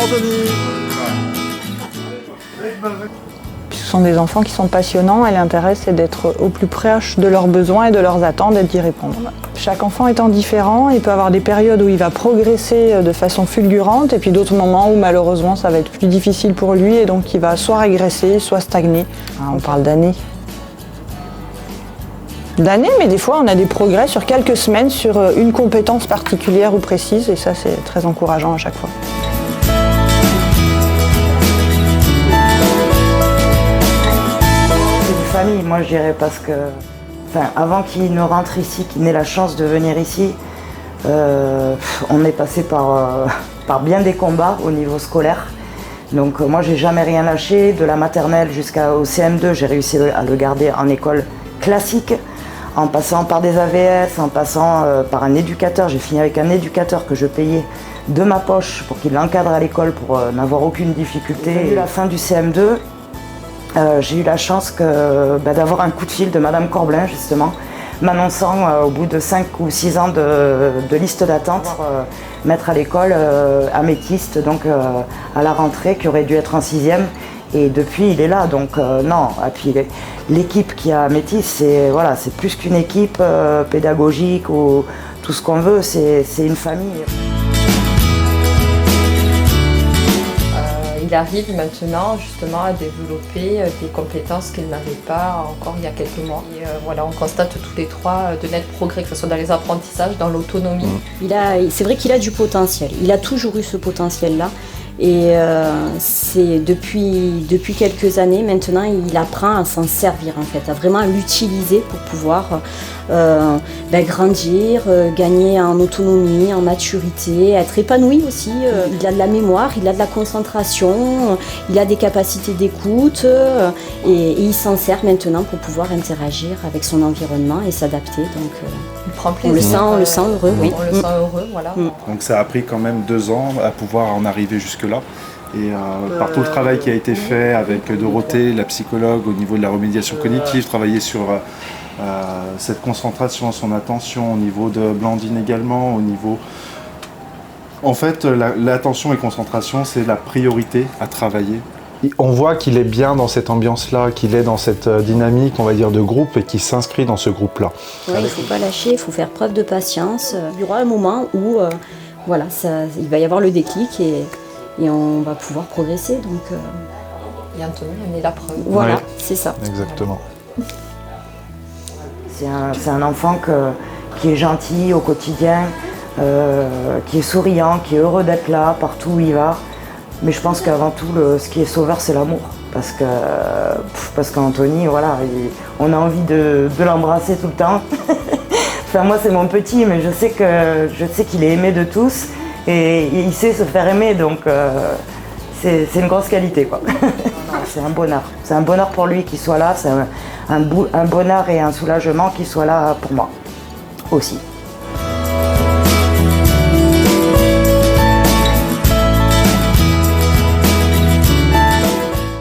Anthony. Ce sont des enfants qui sont passionnants et l'intérêt c'est d'être au plus proche de leurs besoins et de leurs attentes et d'y répondre. Chaque enfant étant différent, il peut avoir des périodes où il va progresser de façon fulgurante et puis d'autres moments où malheureusement ça va être plus difficile pour lui et donc il va soit régresser, soit stagner. On parle d'années. Mais des fois on a des progrès sur quelques semaines sur une compétence particulière ou précise et ça c'est très encourageant à chaque fois. Famille, moi je dirais, parce que avant qu'il ne rentre ici, qu'il n'ait la chance de venir ici, on est passé par bien des combats au niveau scolaire. Donc moi j'ai jamais rien lâché, de la maternelle jusqu'au CM2, j'ai réussi à le garder en école classique, en passant par des AVS, en passant par un éducateur. J'ai fini avec un éducateur que je payais de ma poche pour qu'il l'encadre à l'école pour n'avoir aucune difficulté. À la fin du CM2, j'ai eu la chance d'avoir un coup de fil de Madame Corblin, justement, m'annonçant au bout de 5 ou 6 ans de liste d'attente, mettre à l'école améthyste, donc à la rentrée, qui aurait dû être en 6e. Et depuis, il est là, donc non. Et puis l'équipe qui a améthyste, c'est plus qu'une équipe pédagogique ou tout ce qu'on veut, c'est une famille. Il arrive maintenant justement à développer des compétences qu'il n'avait pas encore il y a quelques mois. Et voilà, on constate tous les trois de nets progrès, que ce soit dans les apprentissages, dans l'autonomie. C'est vrai qu'il a du potentiel, il a toujours eu ce potentiel-là. Et c'est depuis quelques années maintenant, il apprend à s'en servir en fait, à vraiment l'utiliser pour pouvoir grandir, gagner en autonomie, en maturité, être épanoui aussi. Il a de la mémoire, il a de la concentration, il a des capacités d'écoute et il s'en sert maintenant pour pouvoir interagir avec son environnement et s'adapter. Donc il prend plaisir. On le sent heureux, oui. On le sent heureux, voilà. Donc ça a pris quand même 2 ans à pouvoir en arriver jusque-là. Et par tout le travail qui a été fait avec Dorothée, la psychologue, au niveau de la remédiation cognitive, travailler sur cette concentration, son attention, au niveau de Blandine également, au niveau... En fait, l'attention et concentration, c'est la priorité à travailler. On voit qu'il est bien dans cette ambiance-là, qu'il est dans cette dynamique, on va dire, de groupe et qu'il s'inscrit dans ce groupe-là. Oui, il ne faut pas lâcher, il faut faire preuve de patience. Il y aura un moment où il va y avoir le déclic et on va pouvoir progresser. Donc, Et Anthony en est la preuve. Voilà, ouais, c'est ça. Exactement. C'est un enfant qui est gentil au quotidien, qui est souriant, qui est heureux d'être là, partout où il va. Mais je pense qu'avant tout, ce qui est sauveur, c'est l'amour. Parce qu'Anthony, voilà, on a envie de l'embrasser tout le temps. Enfin, moi, c'est mon petit, mais je sais qu'il est aimé de tous et il sait se faire aimer, donc c'est une grosse qualité, quoi. C'est un bonheur. C'est un bonheur pour lui qu'il soit là, c'est un bonheur et un soulagement qu'il soit là pour moi aussi.